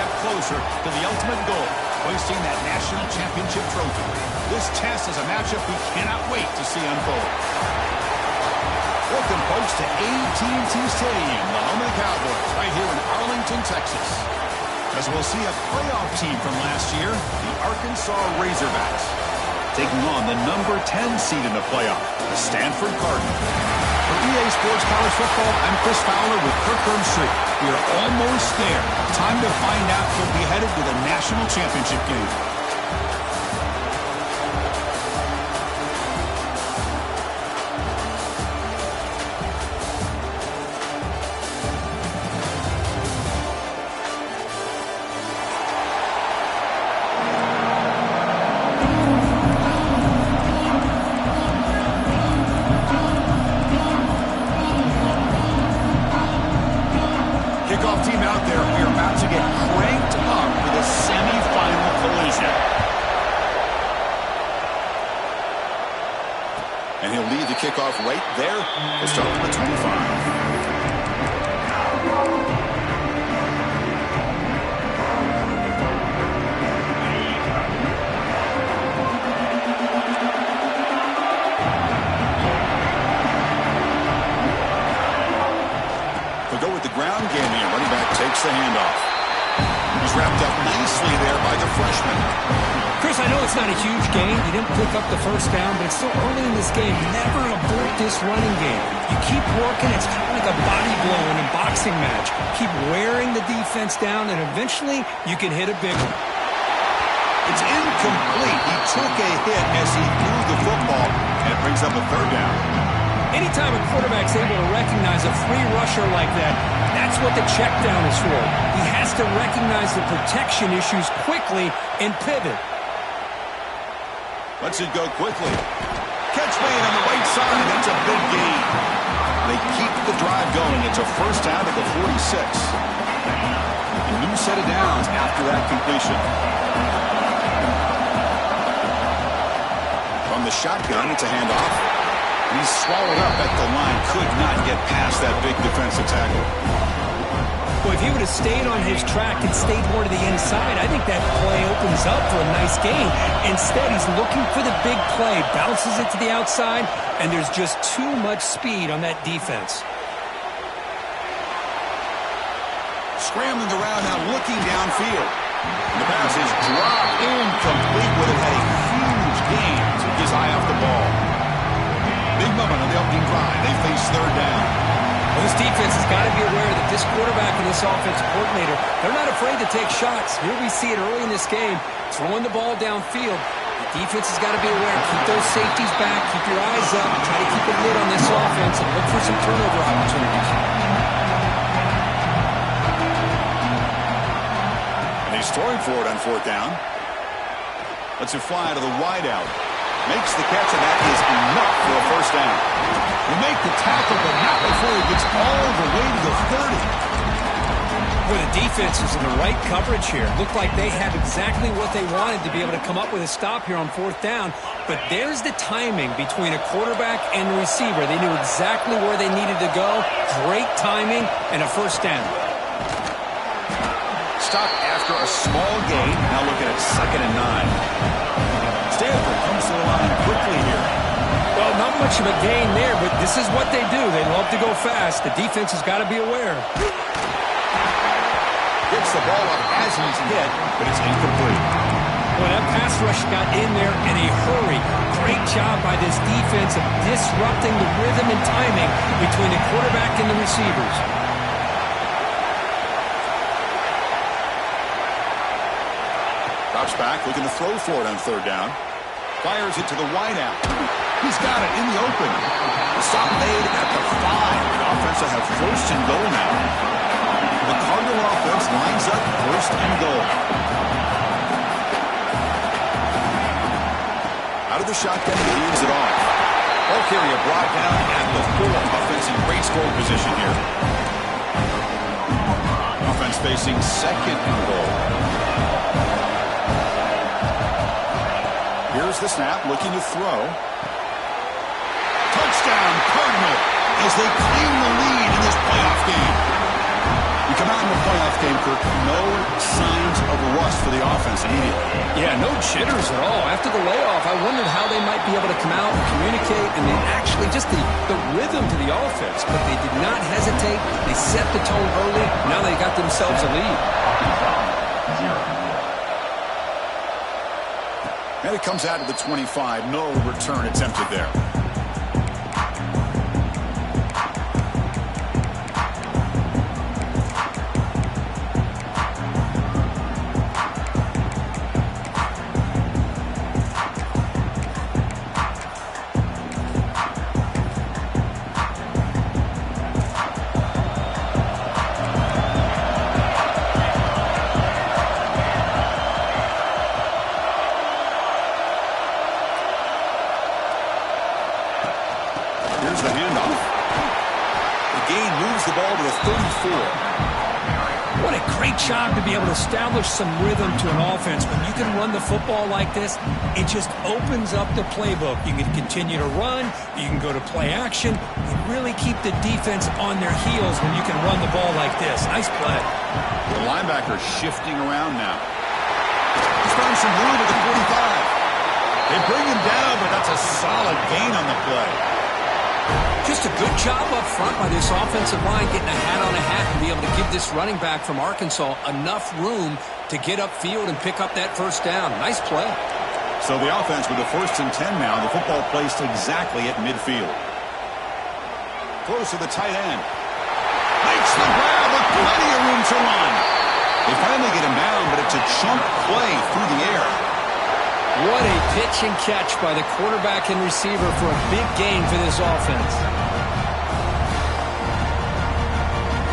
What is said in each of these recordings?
step closer to the ultimate goal, hoisting that national championship trophy. This test is a matchup we cannot wait to see unfold. Welcome, folks, to AT&T Stadium, the home of the Cowboys, right here in Arlington, Texas. As we'll see a playoff team from last year, the Arkansas Razorbacks, taking on the number 10 seed in the playoff, the Stanford Cardinals. For EA Sports College Football, I'm Chris Fowler with Kirk Herbstreit. We are almost there. Time to find out who'll be headed to the national championship game. Kickoff team out there. We are about to get cranked up for the semifinal collision. And he'll lead the kickoff right there. We'll start from the 25. Ground game here. Running back takes the handoff. He's wrapped up nicely there by the freshman. Chris, I know it's not a huge gain. You didn't pick up the first down, but it's still early in this game. Never abort this running game. You keep working. It's kind of like a body blow in a boxing match. Keep wearing the defense down, and eventually you can hit a big one. It's incomplete. He took a hit as he threw the football, and it brings up a third down. Anytime a quarterback's able to recognize a free rusher like that, that's what the check down is for. He has to recognize the protection issues quickly and pivot. Lets it go quickly. Catch made on the right side. That's a big gain. They keep the drive going. It's a first down at the 46. A new set of downs after that completion. From the shotgun, it's a handoff. He's swallowed up at the line. Could not get past that big defensive tackle. Well, if he would have stayed on his track and stayed more to the inside, I think that play opens up for a nice gain. Instead, he's looking for the big play, bounces it to the outside, and there's just too much speed on that defense. Scrambling around now, looking downfield. The pass is dropped incomplete. Would have had a huge gain. Took his eye off the ball. Big moment on the opening drive. They face third down. Well, this defense has got to be aware that this quarterback and this offensive coordinator, they're not afraid to take shots. Here we see it early in this game, throwing the ball downfield. The defense has got to be aware. Keep those safeties back. Keep your eyes up. Try to keep a lid on this offense and look for some turnover opportunities. And he's throwing for it on fourth down. Lets it fly to the wideout. Makes the catch, and that is enough for a first down. Will make the tackle, but not before he gets all the way to the 30. Well, the defense is in the right coverage here. Looked like they had exactly what they wanted to be able to come up with a stop here on fourth down. But there's the timing between a quarterback and the receiver. They knew exactly where they needed to go. Great timing and a first down. Stop after a small gain. Now looking at 2nd and 9. Stanford comes to the line quickly here. Well, not much of a gain there, but this is what they do. They love to go fast. The defense has got to be aware. Gets the ball up as he's hit, but it's incomplete. Well, that pass rush got in there in a hurry. Great job by this defense of disrupting the rhythm and timing between the quarterback and the receivers. Drops back, looking to throw for it on third down. Fires it to the wideout. He's got it in the open. The stop made at the 5. The offense will have first and goal now. The Cardinal offense lines up first and goal. Out of the shotgun, he leaves it off. Ball carrier brought down at the 4. Offense in great scoring position here. Offense facing second and goal. Here's the snap, looking to throw. Touchdown, Cardinal, as they claim the lead in this playoff game. We come out in the playoff game, Kirk, no sign offense immediately. Yeah, no jitters at all. After the layoff, I wondered how they might be able to come out and communicate, and they actually just the rhythm to the offense. But they did not hesitate. They set the tone early. Now they got themselves a lead. And it comes out of the 25. No return attempted there. Here's the handoff. The gain moves the ball to the 34. What a great job to be able to establish some rhythm to an offense. When you can run the football like this, it just opens up the playbook. You can continue to run. You can go to play action. You really keep the defense on their heels when you can run the ball like this. Nice play. The linebacker shifting around now. He's found some room at the 45. They bring him down, but that's a solid gain on the play. Just a good job up front by this offensive line, getting a hat on a hat and be able to give this running back from Arkansas enough room to get upfield and pick up that first down. Nice play. So the offense with the 1st and 10 now. The football placed exactly at midfield. Close to the tight end. Makes the grab with plenty of room to run. They finally get him down, but it's a chunk play through the air. What a pitch and catch by the quarterback and receiver for a big gain for this offense.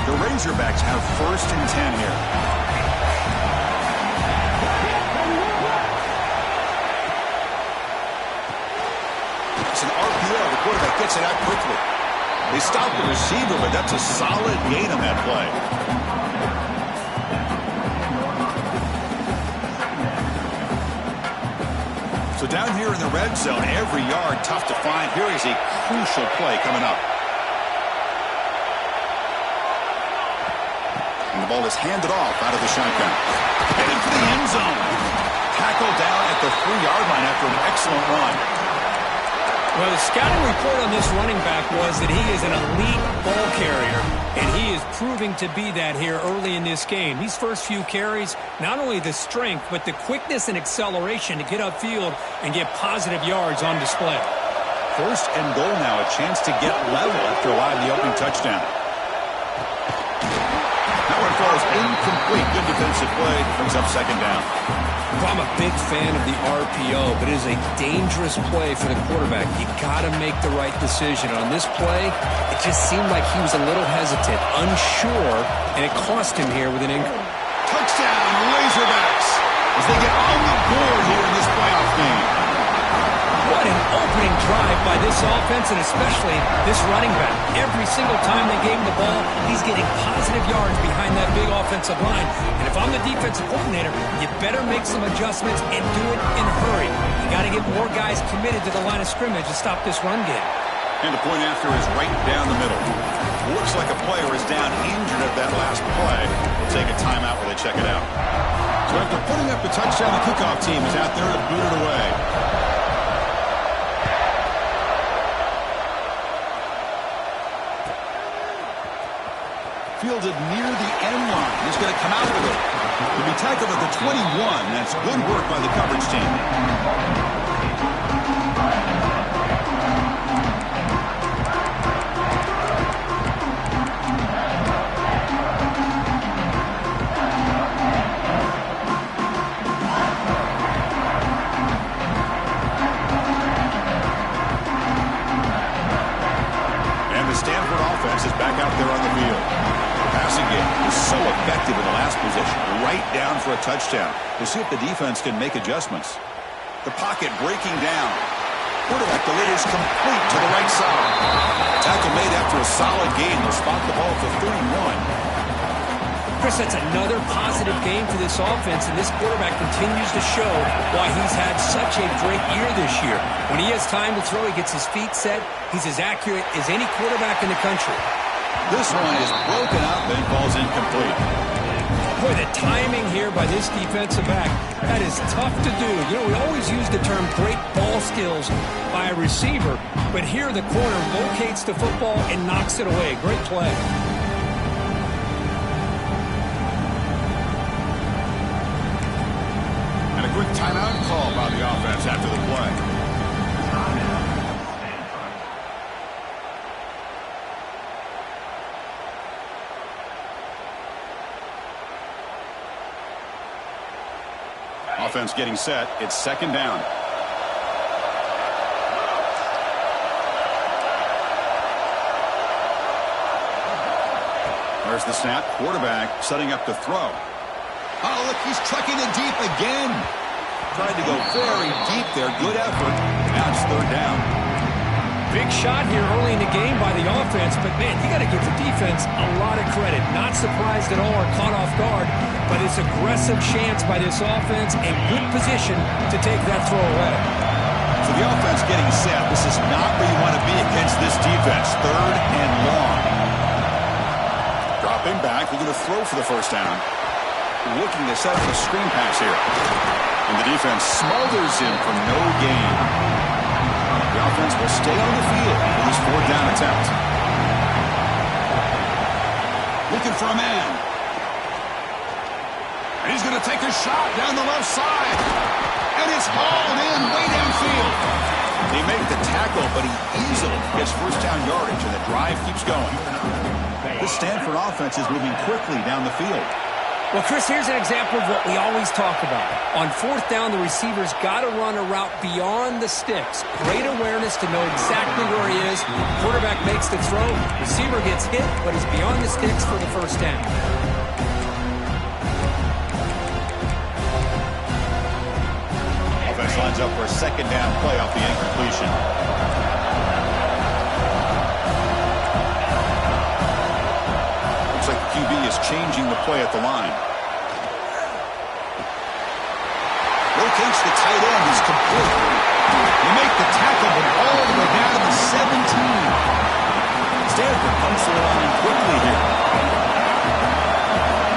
The Razorbacks have 1st and 10 here. It's an RPO. The quarterback gets it out quickly. They stop the receiver, but that's a solid gain on that play. So down here in the red zone, every yard tough to find. Here is a crucial play coming up. And the ball is handed off out of the shotgun. Headed for the end zone. Tackled down at the 3-yard line after an excellent run. Well, the scouting report on this running back was that he is an elite ball carrier, and he is proving to be that here early in this game. These first few carries, not only the strength, but the quickness and acceleration to get upfield and get positive yards on display. 1st and goal now, a chance to get level after allowing the opening touchdown. That one falls incomplete. Good defensive play. Brings up 2nd down. I'm a big fan of the RPO, but it is a dangerous play for the quarterback. You got to make the right decision. On this play, it just seemed like he was a little hesitant, unsure, and it cost him here with an injury. Touchdown, Razorbacks, as they get on the board here in this playoff game. What an opening drive by this offense, and especially this running back. Every single time they gave him the ball, he's getting positive yards behind that big offensive line. And if I'm the defensive coordinator, you better make some adjustments and do it in a hurry. You got to get more guys committed to the line of scrimmage to stop this run game. And the point after is right down the middle. Looks like a player is down injured at that last play. We'll take a timeout while they check it out. So after putting up the touchdown, the kickoff team is out there to boot it away. Fielded near the end line. He's going to come out with it. He'll be tackled at the 21. That's good work by the coverage team. And the Stanford offense is back out there on the field. Passing game was so effective in the last possession, right down for a touchdown. We'll see if the defense can make adjustments. The pocket breaking down. Quarterback delivers complete to the right side. Tackle made after a solid gain. They'll spot the ball for 31. Chris, that's another positive game for this offense, and this quarterback continues to show why he's had such a great year this year. When he has time to throw, he gets his feet set. He's as accurate as any quarterback in the country. This one is broken up and falls incomplete. Boy, the timing here by this defensive back, that is tough to do. You know, we always use the term great ball skills by a receiver, but here the corner locates the football and knocks it away. Great play. And a quick timeout call by the offense after the play. Offense getting set. It's second down. There's the snap. Quarterback setting up to throw. Oh, look, he's trucking it deep again. Tried to go very deep there. Good effort. Now it's third down. Big shot here early in the game by the offense, but, man, you got to give the defense a lot of credit. Not surprised at all or caught off guard, but it's aggressive chance by this offense and good position to take that throw away. So the offense getting set. This is not where you want to be against this defense. Third and long. Dropping back, looking to throw for the first down. Looking to set up a screen pass here. And the defense smothers him for no gain. The offense will stay on the field for this fourth down attempt. Looking for a man. And he's going to take a shot down the left side. And it's hauled in way downfield. They make the tackle, but he easily gets first down yardage, and the drive keeps going. This Stanford offense is moving quickly down the field. Well, Chris, here's an example of what we always talk about. On fourth down, the receiver's got to run a route beyond the sticks. Great awareness to know exactly where he is. Quarterback makes the throw. Receiver gets hit, but he's beyond the sticks for the first down. Offense lines up for a second down play off the incompletion. Looks like the QB is changing the play at the line. Rotates the tight end. Is complete. They make the tackle, but all the way down to the 17. Stanford comes to the line quickly here.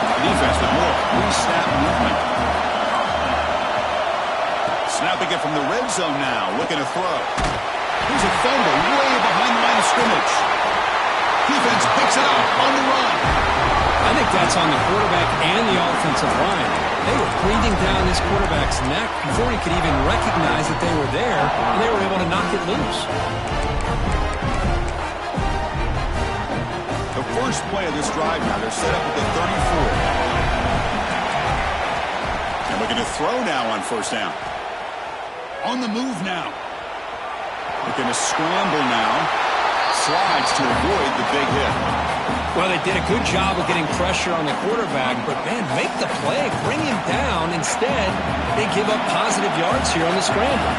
The defense with more pre-snap movement. Snapping it from the red zone now, looking to throw. Here's a fumble way behind the line of scrimmage. Defense picks it up on the run. I think that's on the quarterback and the offensive line. They were breathing down this quarterback's neck before he could even recognize that they were there, and they were able to knock it loose. The first play of this drive now, they're set up at the 34. And looking to throw now on first down. On the move now. Looking to scramble now. Slides to avoid the big hit. Well, they did a good job of getting pressure on the quarterback, but, man, make the play, bring him down. Instead, they give up positive yards here on the scramble.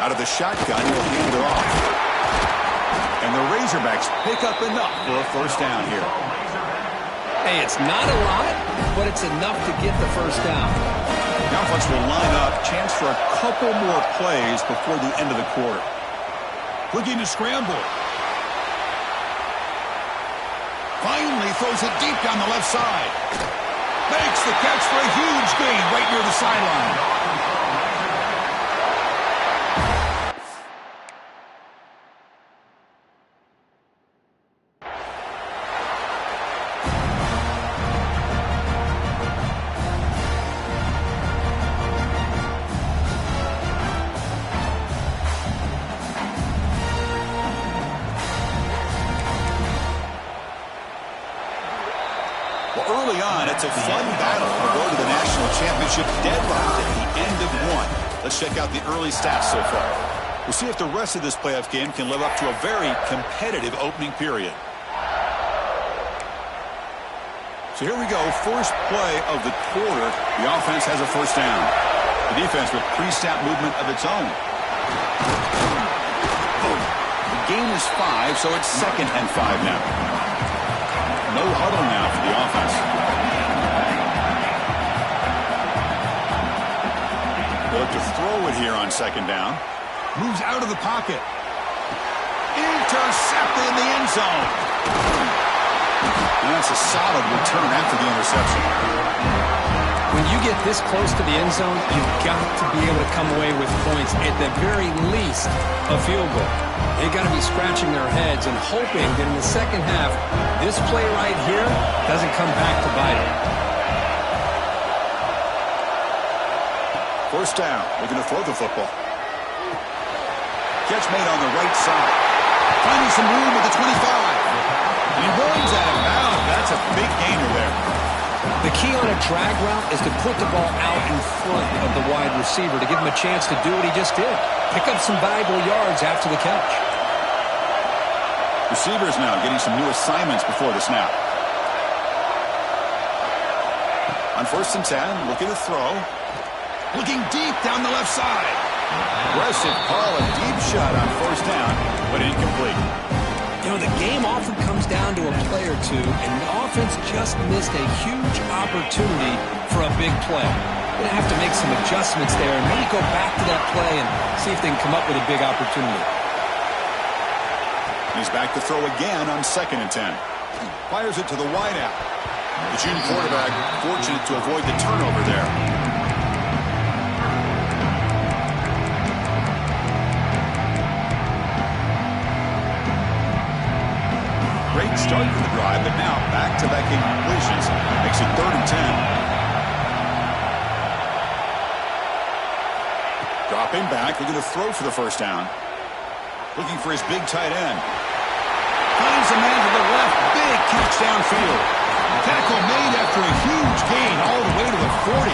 Out of the shotgun, he'll hand it off. And the Razorbacks pick up enough for a first down here. Hey, it's not a lot, but it's enough to get the first down. The offense will line up. Chance for a couple more plays before the end of the quarter. Looking to scramble. Finally throws it deep down the left side. Makes the catch for a huge gain right near the sideline. Early on, it's a fun battle to go to the national championship deadlocked at the end of one. Let's check out the early stats so far. We'll see if the rest of this playoff game can live up to a very competitive opening period. So here we go. First play of the quarter. The offense has a first down. The defense with pre-snap movement of its own. The gain is 5, so it's 2nd and 5 now. No huddle now for the offense. They look to throw it here on second down. Moves out of the pocket. Into intercepted in the end zone. And that's a solid return after the interception. When you get this close to the end zone, you've got to be able to come away with points, at the very least, a field goal. They've got to be scratching their heads and hoping that in the second half, this play right here doesn't come back to bite them. First down, looking to throw the football. Catch made on the right side. Finding some room at the 25. And he runs out of bounds. That's a big gainer there. The key on a drag route is to put the ball out in front of the wide receiver to give him a chance to do what he just did. Pick up some valuable yards after the catch. Receivers now getting some new assignments before the snap. On 1st and 10, looking to throw. Looking deep down the left side. Aggressive call, a deep shot on 1st down, but incomplete. You know, the game often comes down to a play or two, and the offense just missed a huge opportunity for a big play. Going to have to make some adjustments there and maybe go back to that play and see if they can come up with a big opportunity. He's back to throw again on 2nd and 10. Fires it to the wideout. The junior quarterback fortunate to avoid the turnover there. Great start to the drive, but now back-to-back incompletions makes it 3rd and 10. Dropping back, looking to throw for the 1st down. Looking for his big tight end. Finds a man to the left, big catch downfield. Tackle made after a huge gain all the way to the 40.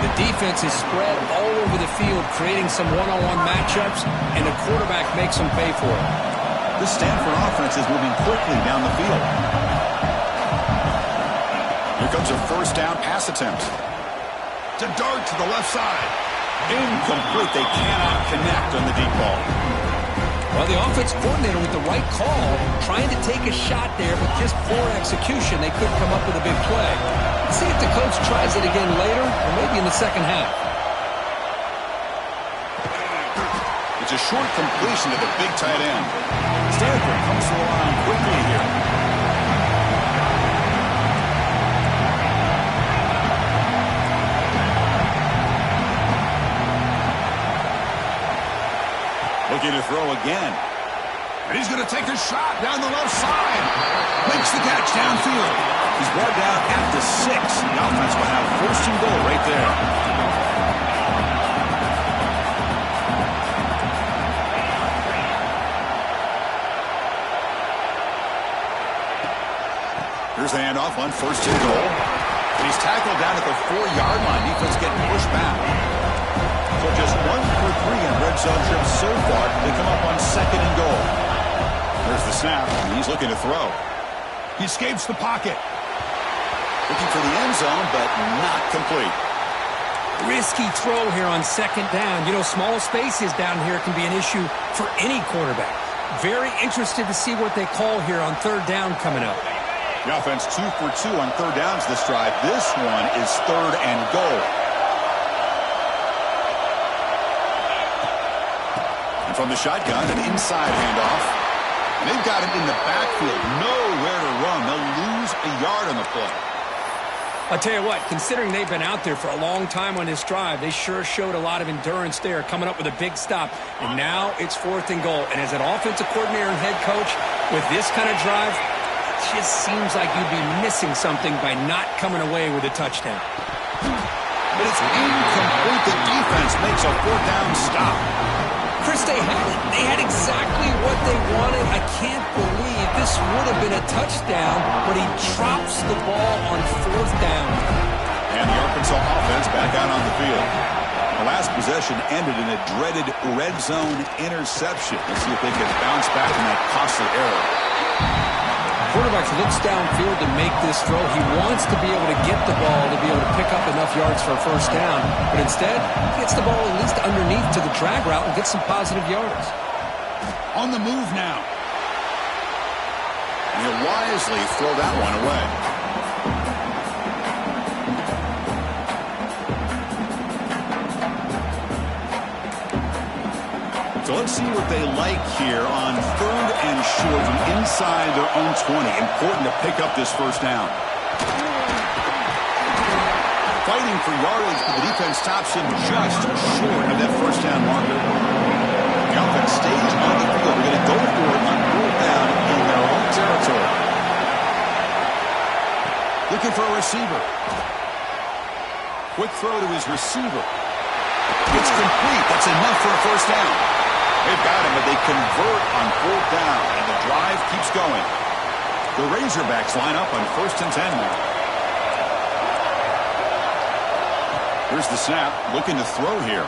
The defense is spread all over the field, creating some one-on-one matchups, and the quarterback makes them pay for it. The Stanford offense is moving quickly down the field. Here comes a 1st down pass attempt. To dart to the left side. Incomplete. They cannot connect on the deep ball. Well, the offense coordinator with the right call, trying to take a shot there, but just poor execution. They couldn't come up with a big play. Let's see if the coach tries it again later, or maybe in the second half. It's a short completion to the big tight end. Stanford comes to the line quickly here. Looking to throw again. And he's going to take a shot down the left side. Makes the catch downfield. He's brought down at the 6. The offense will have 1st and goal right there. Here's the handoff on 1st and goal. And he's tackled down at the 4-yard line. Defense getting pushed back. So just 1 for 3 in red zone trips so far. They come up on 2nd and goal. There's the snap, and he's looking to throw. He escapes the pocket. Looking for the end zone, but not complete. Risky throw here on 2nd down. You know, small spaces down here can be an issue for any quarterback. Very interested to see what they call here on 3rd down coming up. The offense 2 for 2 on 3rd downs this drive. This one is 3rd and goal. And from the shotgun, an inside handoff. And they've got him in the backfield. Nowhere to run. They'll lose a yard on the play. I'll tell you what, considering they've been out there for a long time on this drive, they sure showed a lot of endurance there, coming up with a big stop. And now it's 4th and goal. And as an offensive coordinator and head coach, with this kind of drive, it just seems like you'd be missing something by not coming away with a touchdown. But it's incomplete. The defense makes a 4th down stop. Chris, they had it. They had exactly what they wanted. I can't believe this would have been a touchdown, but he drops the ball on 4th down. And the Arkansas offense back out on the field. The last possession ended in a dreaded red zone interception. Let's see if they can bounce back from that costly error. Quarterback looks downfield to make this throw. He wants to be able to get the ball to be able to pick up enough yards for a 1st down. But instead, he gets the ball at least underneath to the drag route and gets some positive yards. On the move now. And he'll wisely throw that one away. So let's see what they like here on 3rd and short from inside their own 20. Important to pick up this first down. Fighting for yardage, but the defense stops him just short of that first down marker. The offense stays on the field. They're going to go for it on 4th down in their own territory. Looking for a receiver. Quick throw to his receiver. It's complete. That's enough for a first down. They've got him, but they convert on 4th down, and the drive keeps going. The Razorbacks line up on 1st and 10 now. Here's the snap, looking to throw here.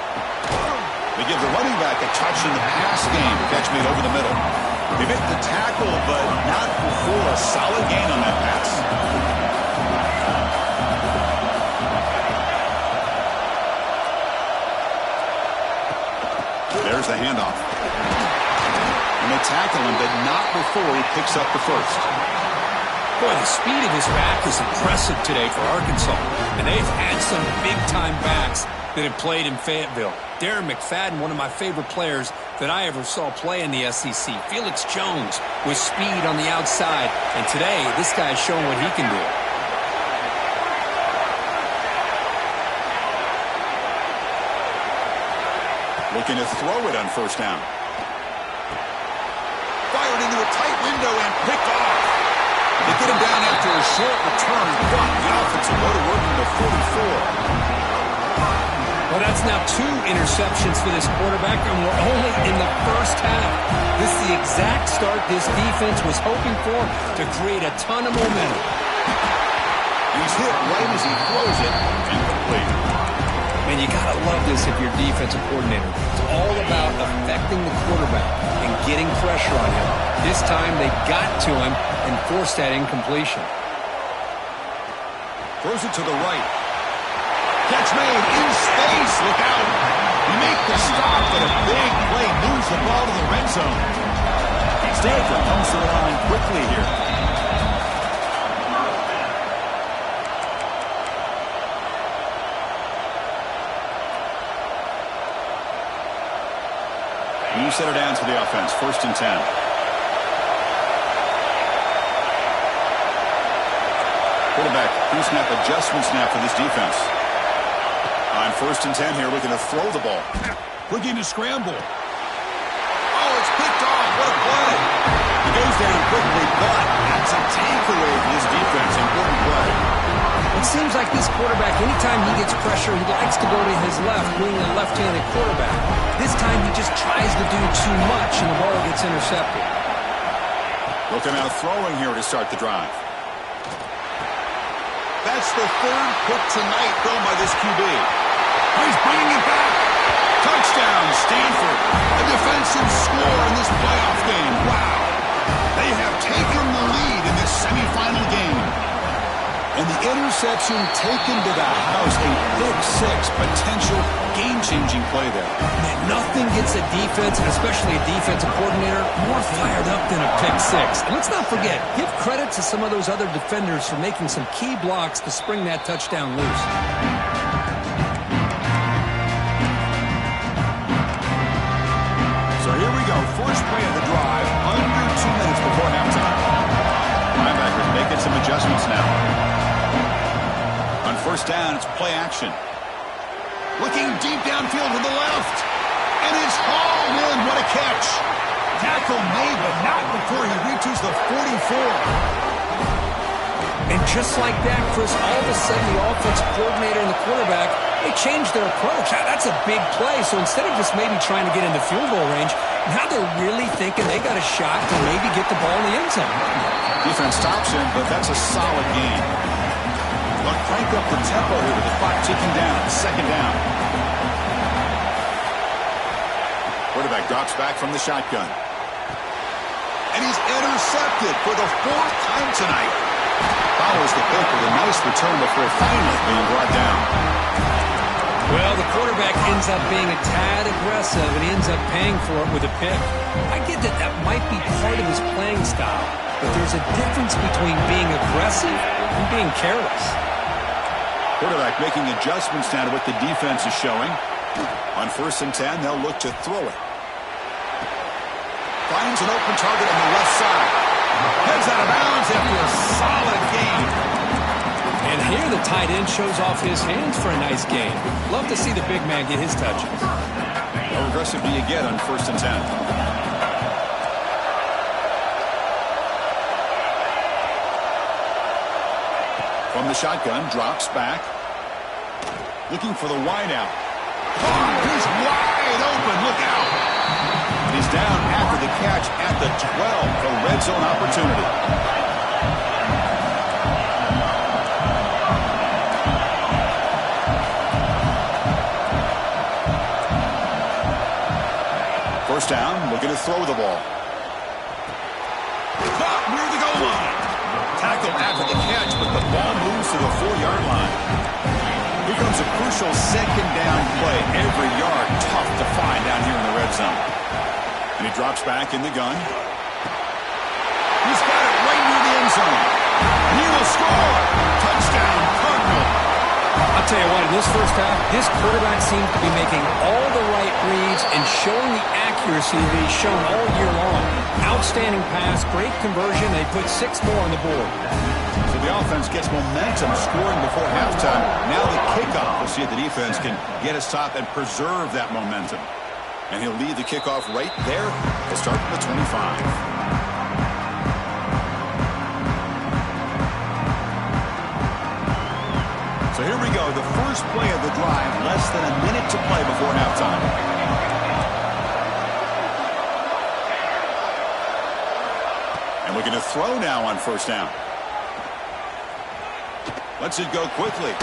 They give the running back a touch in the pass game. Catch made over the middle. They hit the tackle, but not before a solid gain on that pass. There's the handoff. And they tackle him, but not before he picks up the first. Boy, the speed of this back is impressive today for Arkansas. And they've had some big-time backs that have played in Fayetteville. Darren McFadden, one of my favorite players that I ever saw play in the SEC. Felix Jones with speed on the outside. And today, this guy is showing what he can do. Looking to throw it on 1st down. Fired into a tight window and picked off. They get him down after a short return, but the offensive go to work in the 44. Well, that's now 2 interceptions for this quarterback, and we're only in the first half. This is the exact start this defense was hoping for to create a ton of momentum. He's hit right as he throws it, incomplete. Man, you got to love this if you're defensive coordinator. It's all about affecting the quarterback and getting pressure on him. This time they got to him and forced that incompletion. Throws it to the right. Catch made in space. Look out. You make the stop, but a big play moves the ball to the red zone. Stanford comes to the line quickly here. You set her down to the offense. 1st and 10. Quarterback, pre-snap adjustment snap for this defense. On 1st and 10 here, looking to throw the ball. Looking to scramble. Oh, it's picked off. What a play. He goes down quickly, but that's a takeaway for this defense. Important play. It seems like this quarterback, anytime he gets pressure, he likes to go to his left, being a left-handed quarterback. This time he just tries to do too much, and the ball gets intercepted. Looking out throwing here to start the drive. That's the 3rd pick tonight thrown by this QB. He's bringing it back. Touchdown, Stanford. A defensive score in this playoff game. Wow. They have taken the lead in this semifinal game. And the interception taken to the house, a pick 6, potential game-changing play there. Man, nothing gets a defense, and especially a defensive coordinator, more fired up than a pick 6. And let's not forget, give credit to some of those other defenders for making some key blocks to spring that touchdown loose. So here we go, first play of the drive, under 2 minutes before halftime. Linebackers making some adjustments now. On 1st down, it's play action. Looking deep downfield to the left. And it's hauled in. What a catch. Tackle made, but not before he reaches the 44. And just like that, Chris, all of a sudden the offensive coordinator and the quarterback, they changed their approach. That's a big play. So instead of just maybe trying to get in the field goal range, now they're really thinking they got a shot to maybe get the ball in the end zone. Defense stops him, but that's a solid game. They'll crank up the tempo here with the clock ticking down. 2nd down. Quarterback drops back from the shotgun. And he's intercepted for the 4th time tonight. Follows the pick with a nice return before finally being brought down. Well, the quarterback ends up being a tad aggressive, and he ends up paying for it with a pick. I get that that might be part of his playing style, but there's a difference between being aggressive and being careless. Quarterback making adjustments now to what the defense is showing. On 1st and 10, they'll look to throw it. finds an open target on the left side. Heads out of bounds after a solid gain. And here the tight end shows off his hands for a nice gain. Love to see the big man get his touches. How aggressive do you get on 1st and 10? From the shotgun, drops back. Looking for the wide out. Oh, he's wide open. Look out. He's down after the catch at the 12. A red zone opportunity. First down, looking to throw the ball. Caught near the goal line. Tackle after the catch, but the ball moves to the 4-yard line. Here comes a crucial second down play. Every yard tough to find down here in the red zone. And he drops back in the gun. He's got it right near the end zone. He will score. Touchdown, Cardinal. I'll tell you what, in this first half, this quarterback seems to be making all the right reads and showing the accuracy that he's shown all year long. Outstanding pass, great conversion. They put 6 more on the board. So the offense gets momentum scoring before halftime. Now the kickoff. We'll see if the defense can get a stop and preserve that momentum. And he'll lead the kickoff right there. He'll start from the 25. So here we go, the first play of the drive, less than a minute to play before halftime. And we're going to throw now on 1st down. Lets it go quickly.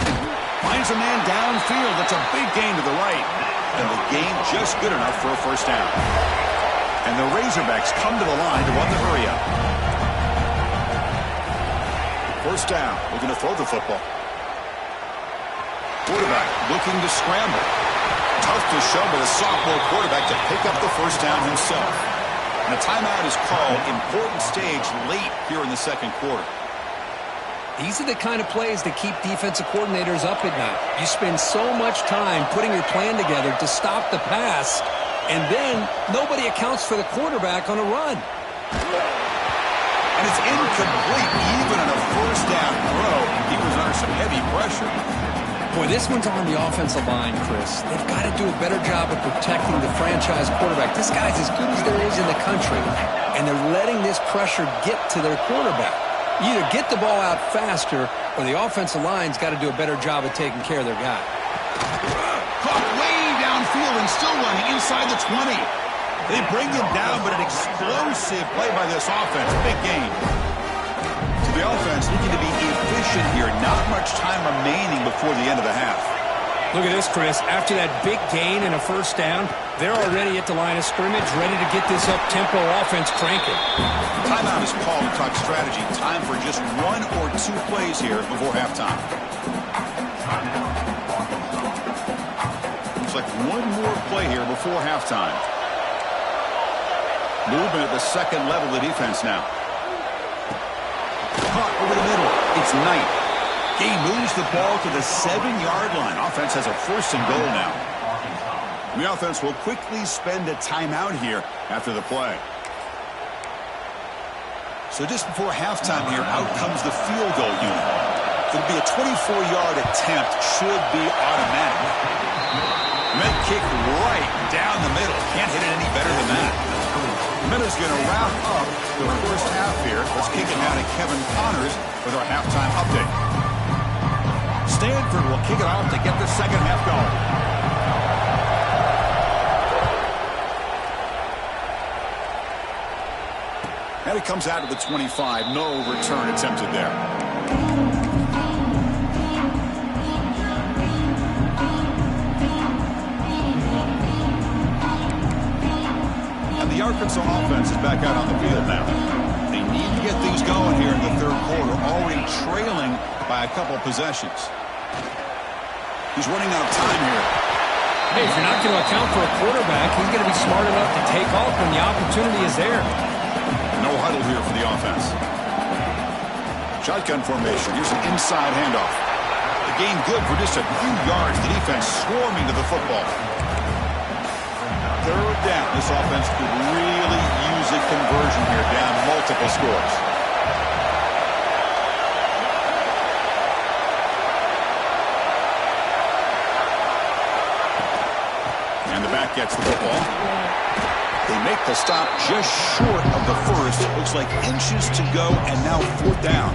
Finds a man downfield. That's a big gain to the right. And the gain just good enough for a 1st down. And the Razorbacks come to the line to run the hurry up. 1st down, we're going to throw the football. Quarterback looking to scramble. Tough to show by the sophomore quarterback to pick up the 1st down himself. And a timeout is called. Important stage late here in the 2nd quarter. These are the kind of plays that keep defensive coordinators up at night. You spend so much time putting your plan together to stop the pass, and then nobody accounts for the quarterback on a run. And it's incomplete even on a 1st down throw. He was under some heavy pressure. Boy, this one's on the offensive line, Chris. They've got to do a better job of protecting the franchise quarterback. This guy's as good as there is in the country, and they're letting this pressure get to their quarterback. You either get the ball out faster, or the offensive line's got to do a better job of taking care of their guy. Caught way downfield and still running inside the 20. They bring him down, but an explosive play by this offense. Big game. So the offense looking to be efficient here. Not much time remaining before the end of the half. Look at this, Chris. After that big gain and a 1st down, they're already at the line of scrimmage, ready to get this up-tempo offense cranking. Timeout is called to talk strategy. Time for just 1 or 2 plays here before halftime. Looks like 1 more play here before halftime. Movement at the 2nd level of the defense now. Caught over the middle. It's Knight. He moves the ball to the 7-yard line. Offense has a 1st and goal now. The offense will quickly spend a timeout here after the play. So just before halftime here, out comes the field goal unit. It'll be a 24-yard attempt. Should be automatic. Met kick right down the middle. Can't hit it any better than that. Minutes going to wrap up the first half here. Let's kick it now to Kevin Connors with our halftime update. Stanford will kick it off to get the 2nd half going. And it comes out of the 25. No return attempted there. The Arkansas offense is back out on the field now. They need to get things going here in the 3rd quarter, already trailing by a couple possessions. He's running out of time here. Hey, if you're not going to account for a quarterback, he's going to be smart enough to take off when the opportunity is there. No huddle here for the offense. Shotgun formation. Here's an inside handoff. The gain good for just a few yards. The defense swarming to the football. 3rd down. This offense could really use easy conversion here, down multiple scores. And the back gets the football. They make the stop just short of the first. Looks like inches to go, and now 4th down.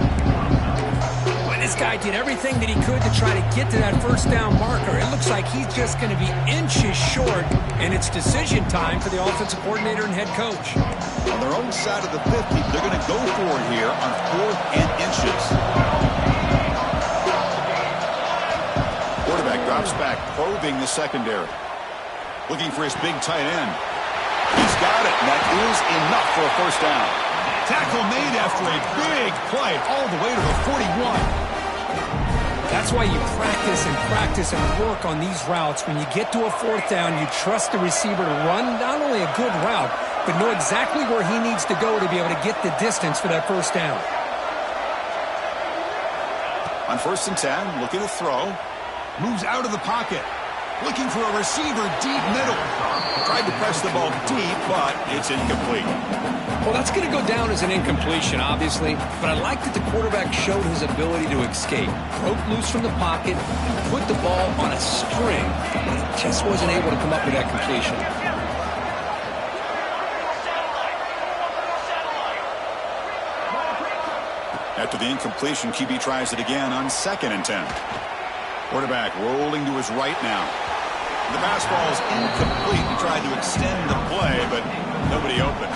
Well, this guy did everything that he could to try to get to that first down marker. It looks like he's just going to be inches short, and it's decision time for the offensive coordinator and head coach. On their own side of the 50, they're going to go for it here on 4th and inches. Quarterback drops back, probing the secondary. Looking for his big tight end. He's got it, and that is enough for a first down. Tackle made after a big play all the way to the 41. That's why you practice and work on these routes. When you get to a 4th down, you trust the receiver to run not only a good route, but know exactly where he needs to go to be able to get the distance for that first down. On 1st and 10, looking to throw. Moves out of the pocket. Looking for a receiver deep middle. Tried to press the ball deep, but it's incomplete. Well, that's going to go down as an incompletion, obviously, but I like that the quarterback showed his ability to escape. Broke loose from the pocket and put the ball on a string. Just wasn't able to come up with that completion. After the incompletion, QB tries it again on 2nd and 10. Quarterback rolling to his right now. The pass ball is incomplete. He tried to extend the play, but nobody open.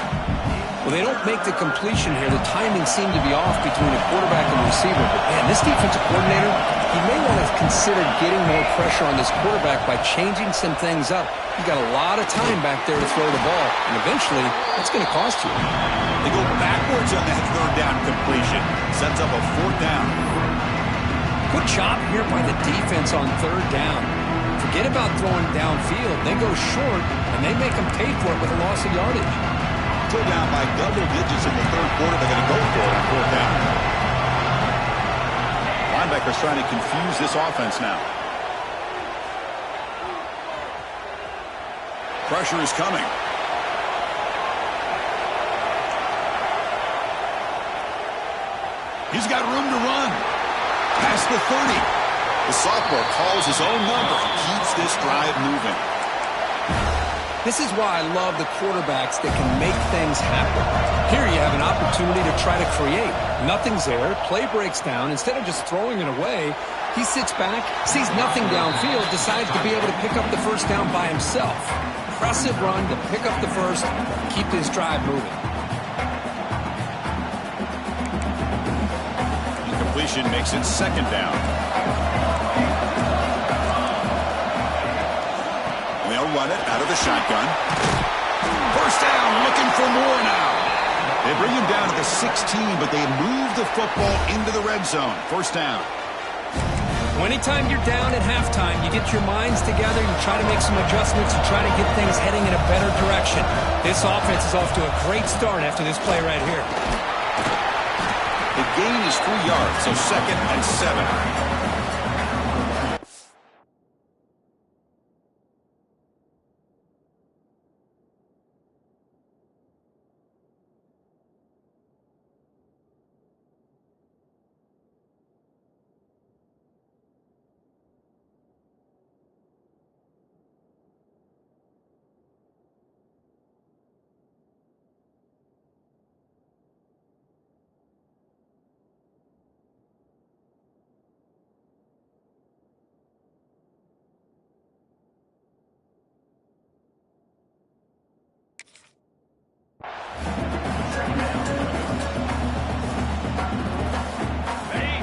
Well, they don't make the completion here. The timing seemed to be off between the quarterback and the receiver. But, man, this defensive coordinator, he may want to consider getting more pressure on this quarterback by changing some things up. He got a lot of time back there to throw the ball, and eventually, that's going to cost you. They go backwards on that 3rd down completion. Sets up a 4th down. Good job here by the defense on 3rd down. Forget about throwing downfield. They go short, and they make them pay for it with a loss of yardage. Still down by double digits in the 3rd quarter. They're going to go for it on 4th down. Linebackers trying to confuse this offense now. Pressure is coming. He's got room to run. Past the 30. The sophomore calls his own number and keeps this drive moving. This is why I love the quarterbacks that can make things happen. Here you have an opportunity to try to create. Nothing's there. Play breaks down. Instead of just throwing it away, he sits back, sees nothing downfield, decides to be able to pick up the first down by himself. Impressive run to pick up the first, keep this drive moving. Incompletion makes it 2nd down. They'll run it out of the shotgun. First down, looking for more now. They bring him down to the 16, but they move the football into the red zone. First down. Anytime you're down at halftime, you get your minds together, you try to make some adjustments, and try to get things heading in a better direction. This offense is off to a great start after this play right here. The gain is 3 yards, so 2nd and 7.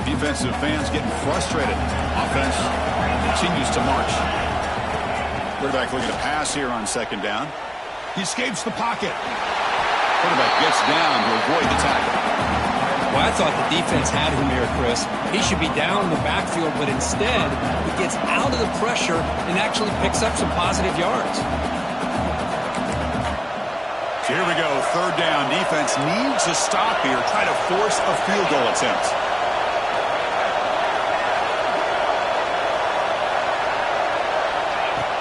Defensive fans getting frustrated. Offense continues to march. Quarterback looking to pass here on 2nd down. He escapes the pocket. Quarterback gets down to avoid the tackle. Well, I thought the defense had him here, Chris. He should be down in the backfield, but instead, he gets out of the pressure and actually picks up some positive yards. So here we go, 3rd down. Defense needs a stop here. Try to force a field goal attempt.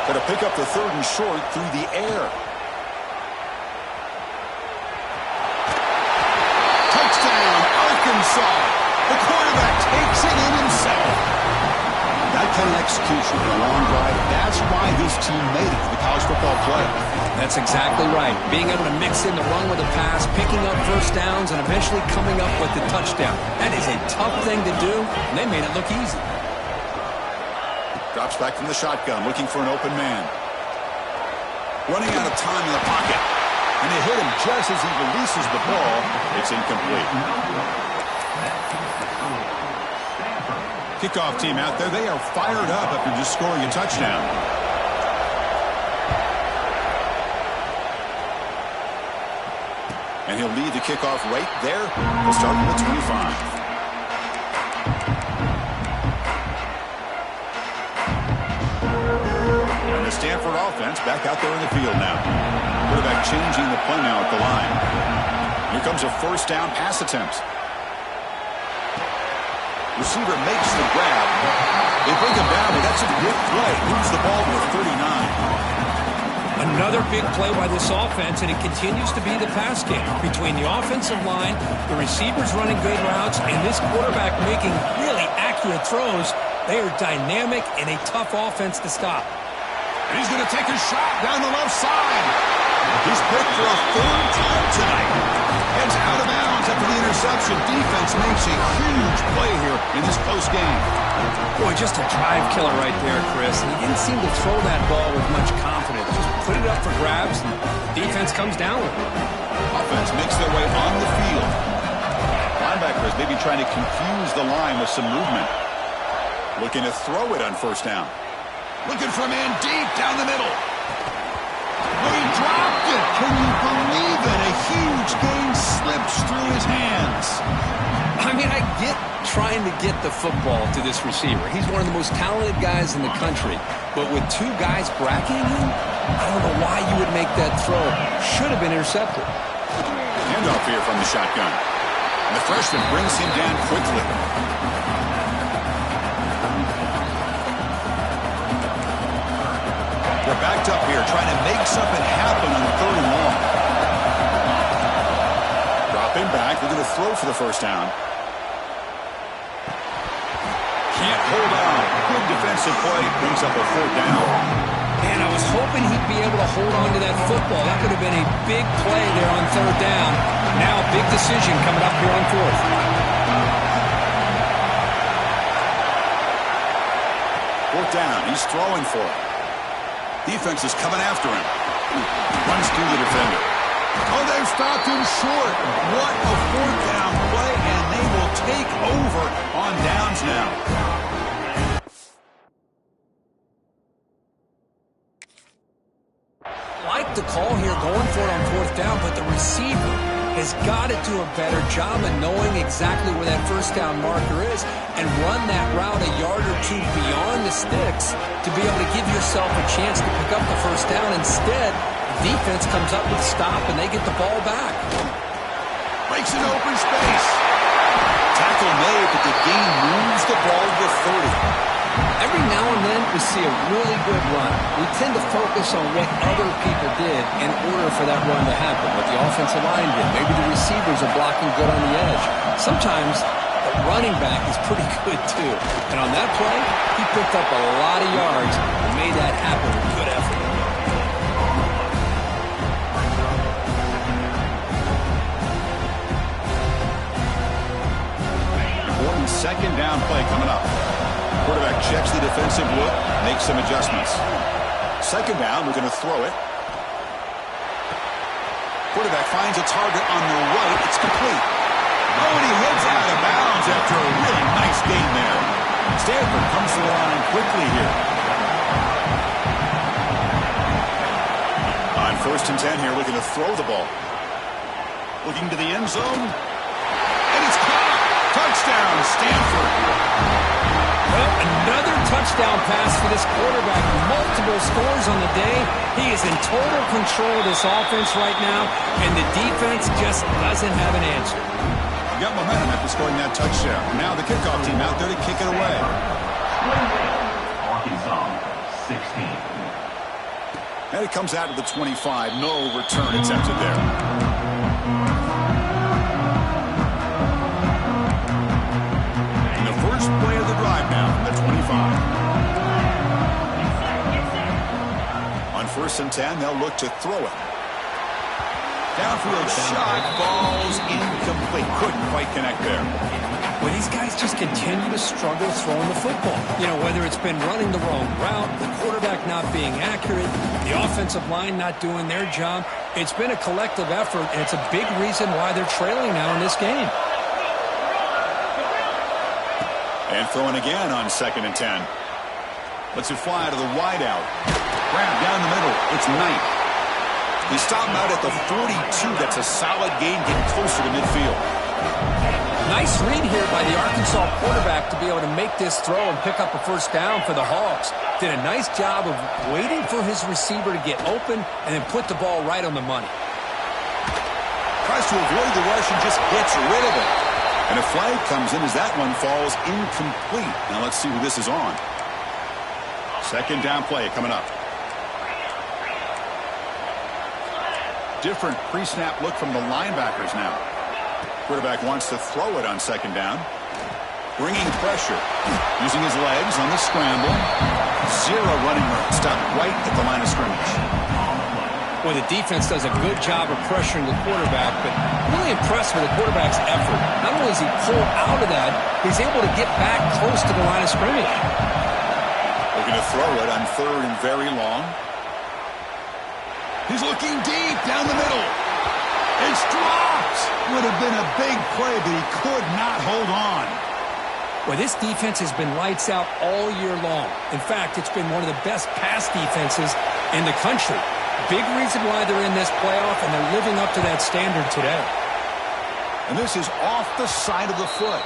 Got to pick up the 3rd and short through the air. Touchdown, Arkansas. The quarterback takes it in himself. That kind of execution for a long drive, that's why this team made it to the college football playoff. That's exactly right. Being able to mix in the run with a pass, picking up first downs, and eventually coming up with the touchdown. That is a tough thing to do, and they made it look easy. Drops back from the shotgun, looking for an open man. Running out of time in the pocket. And they hit him just as he releases the ball. It's incomplete. Kickoff team out there. They are fired up after just scoring a touchdown. And he'll lead the kickoff right there. We'll start with the 25. And the Stanford offense back out there in the field now. Quarterback changing the play now at the line. Here comes a first down pass attempt. Receiver makes the grab. They bring him down, but that's a good play. Moves the ball to a 39. Another big play by this offense, and it continues to be the pass game. Between the offensive line, the receivers running good routes, and this quarterback making really accurate throws, they are dynamic and a tough offense to stop. And he's going to take a shot down the left side. He's picked for a third time tonight. Heads out of bounds after the interception. Defense makes a huge play here in this close game. Boy, just a drive killer right there, Chris. And he didn't seem to throw that ball with much confidence. Just put it up for grabs, and defense comes down with it. Offense makes their way on the field. Linebackers maybe trying to confuse the line with some movement. Looking to throw it on first down. Looking for a man deep down the middle. Oh, he dropped it. Can you believe it? A huge gain slips through his hands. I mean, I get trying to get the football to this receiver. He's one of the most talented guys in the country. But with two guys bracketing him, I don't know why you would make that throw. Should have been intercepted. Handoff here from the shotgun. And the freshman brings him down quickly. They're backed up here, trying to make something happen on third and long. Dropping back, they're going to throw for the first down. Can't hold on. Good defensive play, brings up a fourth down. Man, I was hoping he'd be able to hold on to that football. That could have been a big play there on third down. Now a big decision coming up here on fourth. Fourth down, he's throwing for it. Defense is coming after him. Runs through the defender. Oh, they've stopped him short. What a fourth down play, and they will take over on downs now. Like the call here, going for it on fourth down, but the receiver has got to do a better job of knowing exactly where that first down marker is and run that route a yard or two beyond the sticks to be able to give yourself a chance to pick up the first down. Instead, the defense comes up with a stop and they get the ball back. Breaks an open space. Tackle made, but the game moves the ball to 30. Every now and then we see a really good run. We tend to focus on what other people did in order for that run to happen, what the offensive line did. Maybe the receivers are blocking good on the edge. Sometimes the running back is pretty good too. And on that play, he picked up a lot of yards and made that happen with good effort. Important second down play coming up. Quarterback checks the defensive look, makes some adjustments. Second down, we're going to throw it. Quarterback finds a target on the right. It's complete. Oh, and he heads out of bounds after a really nice gain there. Stanford comes to the line quickly here. On first and 10 here, looking to throw the ball. Looking to the end zone. And it's caught. Touchdown, Stanford. Well, another touchdown pass for this quarterback. Multiple scores on the day. He is in total control of this offense right now, and the defense just doesn't have an answer. You got momentum after scoring that touchdown. Now the kickoff team out there to kick it away. Arkansas, 16. And it comes out to the 25. No return attempted there. 1st and 10. They'll look to throw it. Downfield shot falls incomplete. Couldn't quite connect there. Well, these guys just continue to struggle throwing the football. You know, whether it's been running the wrong route, the quarterback not being accurate, the offensive line not doing their job. It's been a collective effort, and it's a big reason why they're trailing now in this game. And throwing again on 2nd and 10. Lets it fly to the wideout. Grab down the middle. It's Knight. He stopped him out at the 42. That's a solid gain, getting closer to midfield. Nice read here by the Arkansas quarterback to be able to make this throw and pick up a 1st down for the Hogs. Did a nice job of waiting for his receiver to get open and then put the ball right on the money. Tries to avoid the rush and just gets rid of it. And a flag comes in as that one falls incomplete. Now let's see who this is on. 2nd down play coming up. Different pre-snap look from the linebackers now. Quarterback wants to throw it on 2nd down. Bringing pressure. Using his legs on the scramble. Zero running room. Stopped right at the line of scrimmage. Well, the defense does a good job of pressuring the quarterback, but really impressed with the quarterback's effort. Not only does he pull out of that, he's able to get back close to the line of scrimmage. Looking to throw it on 3rd and very long. He's looking deep down the middle. It's dropped. Would have been a big play, but he could not hold on. Well, this defense has been lights out all year long. In fact, it's been one of the best pass defenses in the country. Big reason why they're in this playoff, and they're living up to that standard today. And this is off the side of the foot.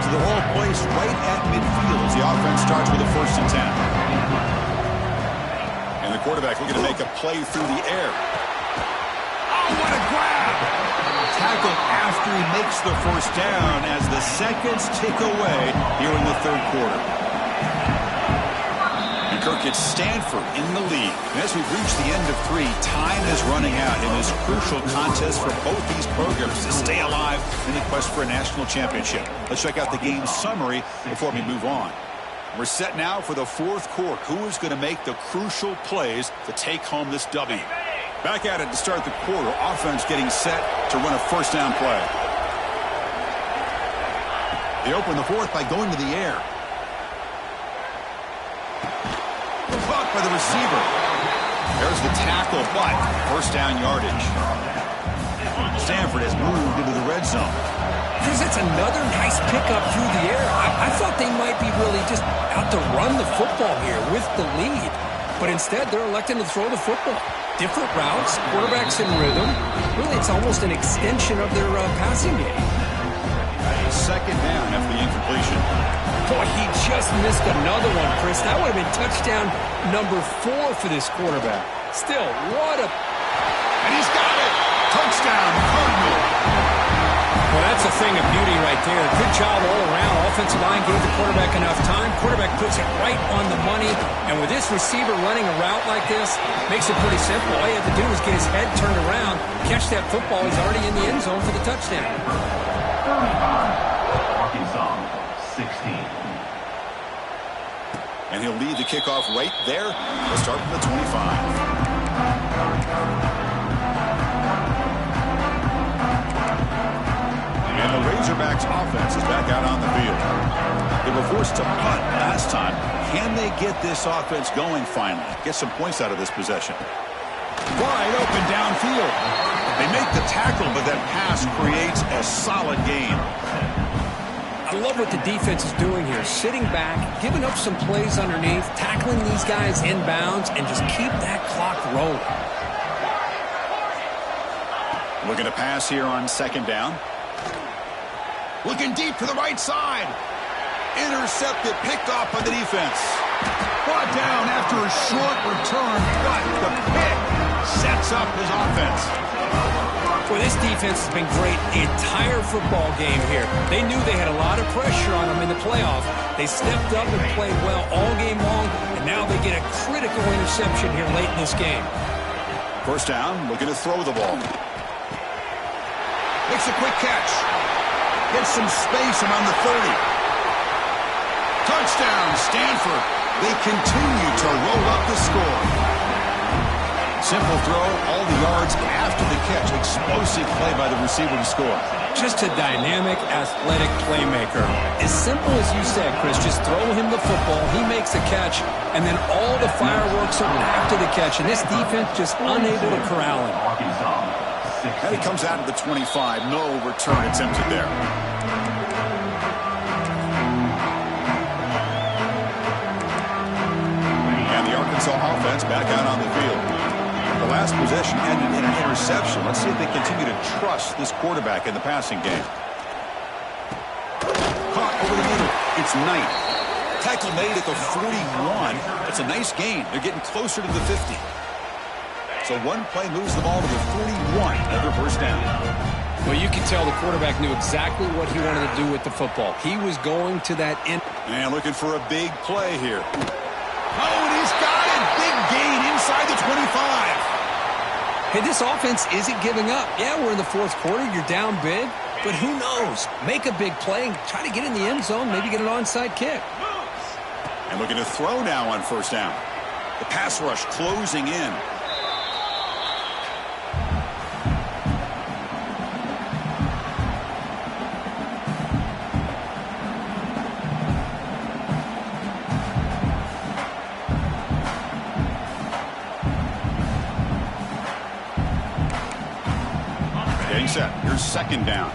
To the whole place right at midfield as the offense starts with a 1st and 10. And the quarterback looking to make a play through the air. Oh, what a grab! Tackle after he makes the 1st down as the seconds tick away here in the 3rd quarter. And Kirk, it's Stanford in the lead. And as we've reached the end of 3, time is running out in this crucial contest for both these programs to stay alive in the quest for a national championship. Let's check out the game summary before we move on. We're set now for the 4th quarter. Who is going to make the crucial plays to take home this W? Back at it to start the quarter. Offense getting set to run a 1st down play. They open the 4th by going to the air. Caught by the receiver. There's the tackle, but 1st down yardage. Stanford has moved into the red zone. Because it's another nice pickup through the air. I thought they might be really just out to run the football here with the lead. But instead, they're electing to throw the football. Different routes, quarterbacks in rhythm. Really, it's almost an extension of their passing game. 2nd down after the incompletion. Boy, he just missed another one, Chris. That would have been touchdown number 4 for this quarterback. Still, what a... And he's got it! Touchdown, Cardinal! Well, that's a thing of beauty right there. Good job all around. Offensive line gave the quarterback enough time. Quarterback puts it right on the money. And with this receiver running a route like this, makes it pretty simple. All you have to do is get his head turned around, catch that football. He's already in the end zone for the touchdown. Arkansas, 16. And he'll lead the kickoff right there. We'll start from the 25. And the Razorbacks offense is back out on the field. They were forced to punt last time. Can they get this offense going finally? Get some points out of this possession. Wide open downfield. They make the tackle, but that pass creates a solid gain. I love what the defense is doing here. Sitting back, giving up some plays underneath, tackling these guys inbounds, and just keep that clock rolling. Looking to pass here on 2nd down. Looking deep to the right side. Intercepted, picked off by the defense. Brought down after a short return, but the pick sets up his offense. Well, this defense has been great the entire football game here. They knew they had a lot of pressure on them in the playoff. They stepped up and played well all game long, and now they get a critical interception here late in this game. 1st down, looking to throw the ball. Makes a quick catch. Gets some space around the 30. Touchdown, Stanford. They continue to roll up the score. Simple throw, all the yards after the catch. Explosive play by the receiver to score. Just a dynamic, athletic playmaker. As simple as you said, Chris, just throw him the football, he makes a catch, and then all the fireworks are after the catch, and this defense just unable to corral him. And he comes out of the 25. No return attempted there. And the Arkansas offense back out on the field. The last possession ended in an interception. Let's see if they continue to trust this quarterback in the passing game. Caught over the middle. It's Knight. Tackle made at the 41. It's a nice gain. They're getting closer to the 50. So one play moves the ball to the 41. Another first down. Well, you can tell the quarterback knew exactly what he wanted to do with the football. He was going to that end. And looking for a big play here. Oh, and he's got it. Big gain inside the 25. Hey, this offense isn't giving up. Yeah, we're in the fourth quarter. You're down big. But who knows? Make a big play and try to get in the end zone. Maybe get an onside kick. And looking to throw now on first down. The pass rush closing in. Getting set. Here's second down.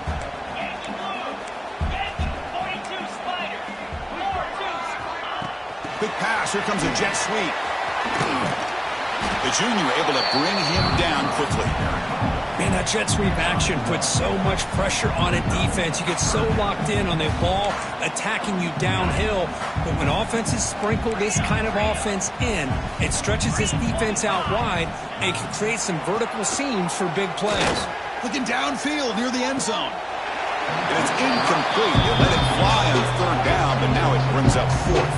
Quick pass. Here comes a jet sweep. The junior able to bring him down quickly. Man, that jet sweep action puts so much pressure on a defense. You get so locked in on the ball attacking you downhill. But when offenses sprinkle this kind of offense in, it stretches this defense out wide and can create some vertical seams for big plays. Looking downfield near the end zone. And it's incomplete. They let it fly on third down, but now it brings up fourth.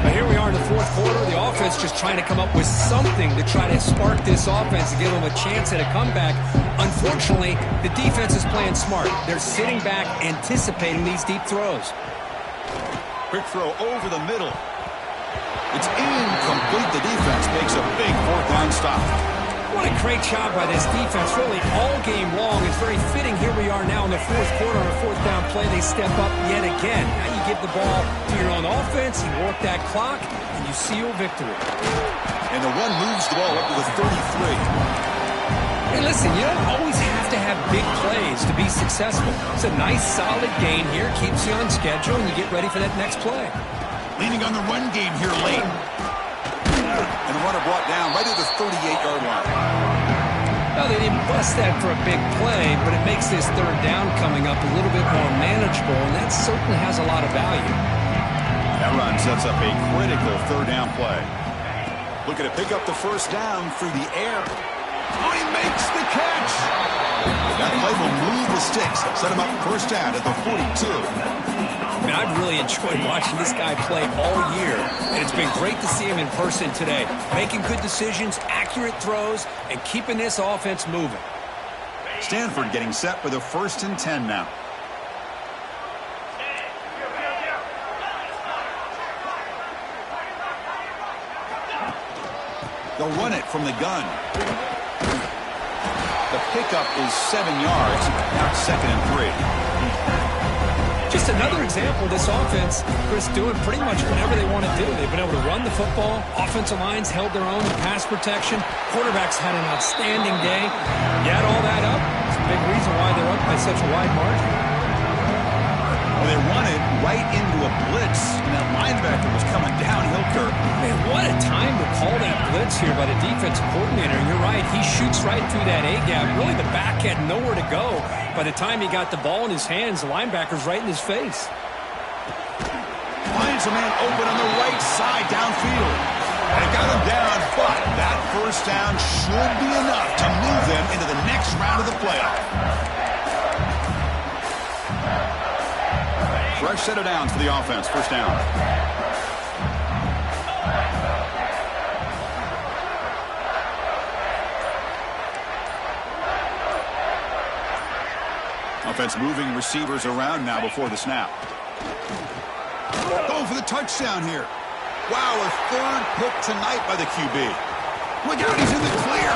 But here we are in the fourth quarter. The offense just trying to come up with something to try to spark this offense and give them a chance at a comeback. Unfortunately, the defense is playing smart. They're sitting back, anticipating these deep throws. Quick throw over the middle. It's incomplete. The defense makes a big fourth down stop. What a great job by this defense, really all game long. It's very fitting. Here we are now in the fourth quarter on a fourth down play. They step up yet again. Now you give the ball to your own offense, you work that clock, and you seal victory. And the one moves the ball up to the 33. Hey, listen, you don't always have to have big plays to be successful. It's a nice, solid gain here. Keeps you on schedule, and you get ready for that next play. Leaning on the run game here late. And the runner brought down right at the 38-yard line. Now, they didn't bust that for a big play, but it makes this third down coming up a little bit more manageable, and that certainly has a lot of value. That run sets up a critical third down play. Looking to pick up the first down through the air. Oh, he makes the catch. That play will move the sticks, set him up first down at the 42. I mean, I've really enjoyed watching this guy play all year, and it's been great to see him in person today. Making good decisions, accurate throws, and keeping this offense moving. Stanford getting set for the 1st and 10 now. They'll run it from the gun. The pickup is 7 yards. Now 2nd and 3. Just another example of this offense, Chris, doing pretty much whatever they want to do. They've been able to run the football. Offensive lines held their own in pass protection. Quarterbacks had an outstanding day. You add all that up, it's a big reason why they're up by such a wide margin. Well, they run it right into a blitz, and that linebacker was coming downhill, Kirk. Man, what a time to call that blitz here by the defensive coordinator. And you're right, he shoots right through that A-gap. Really, the back had nowhere to go. By the time he got the ball in his hands, the linebacker's right in his face. Finds a man open on the right side downfield. And it got him down, but that first down should be enough to move them into the next round of the playoff. Fresh set of downs for the offense. First down. Offense moving receivers around now before the snap. Oh, going for the touchdown here. Wow, a third pick tonight by the QB. Look out, he's in the clear.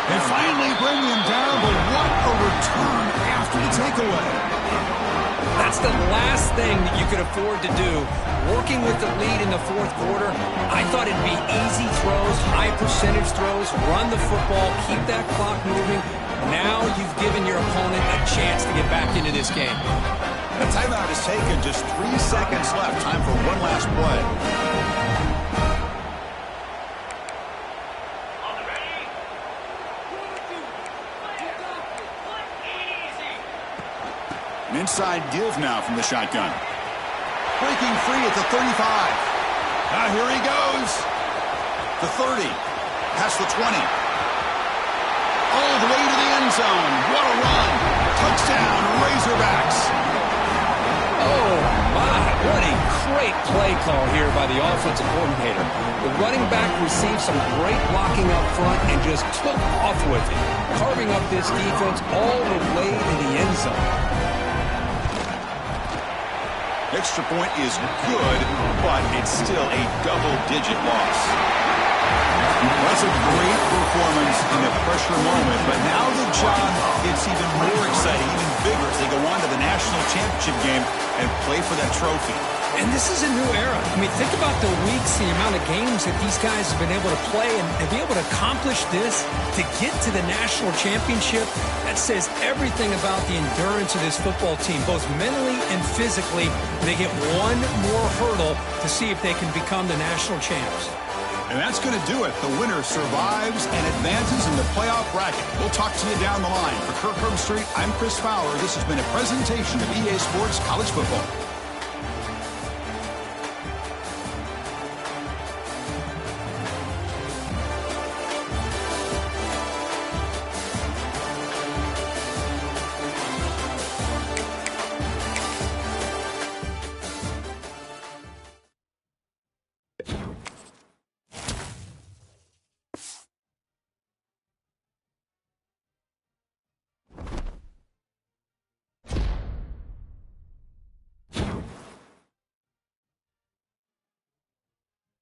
And finally bringing him down, but what a return after the takeaway. That's the last thing that you could afford to do. Working with the lead in the fourth quarter, I thought it'd be easy throws, high percentage throws, run the football, keep that clock moving. Now you've given your opponent a chance to get back into this game. The timeout is taken, just 3 seconds left. Time for one last play. An inside give now from the shotgun. Breaking free at the 35. Now here he goes. The 30. Past the 20. All the way to the end zone. What a run. Touchdown, Razorbacks. Oh, my. What a great play call here by the offensive coordinator. The running back received some great blocking up front and just took off with it, carving up this defense all the way to the end zone. Extra point is good, but it's still a double-digit loss. That's a great performance in a pressure moment, but now the job gets even more exciting, even bigger as they go on to the national championship game and play for that trophy. And this is a new era. I mean, think about the weeks, the amount of games that these guys have been able to play, and to be able to accomplish this, to get to the national championship, that says everything about the endurance of this football team, both mentally and physically. They get one more hurdle to see if they can become the national champs. And that's going to do it. The winner survives and advances in the playoff bracket. We'll talk to you down the line. For Kirk Herbstreit, I'm Chris Fowler. This has been a presentation of EA Sports College Football.